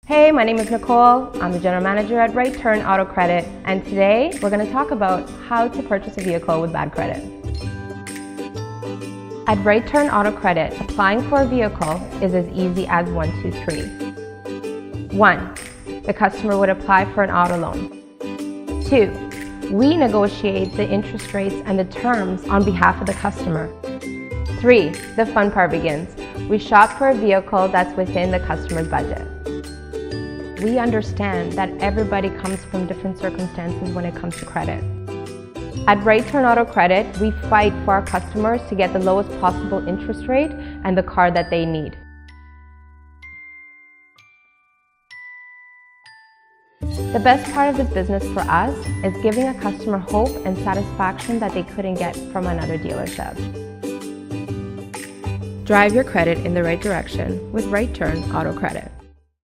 Hey, my name is Nicole. I'm the General Manager at Right Turn Auto Credit, and today we're going to talk about how to purchase a vehicle with bad credit. At Right Turn Auto Credit, applying for a vehicle is as easy as 1, 2, 3. 1. The customer would apply for an auto loan. 2. We negotiate the interest rates and the terms on behalf of the customer. 3. The fun part begins. We shop for a vehicle that's within the customer's budget. We understand that everybody comes from different circumstances when it comes to credit. At Right Turn Auto Credit, we fight for our customers to get the lowest possible interest rate and the car that they need. The best part of this business for us is giving a customer hope and satisfaction that they couldn't get from another dealership. Drive your credit in the right direction with Right Turn Auto Credit.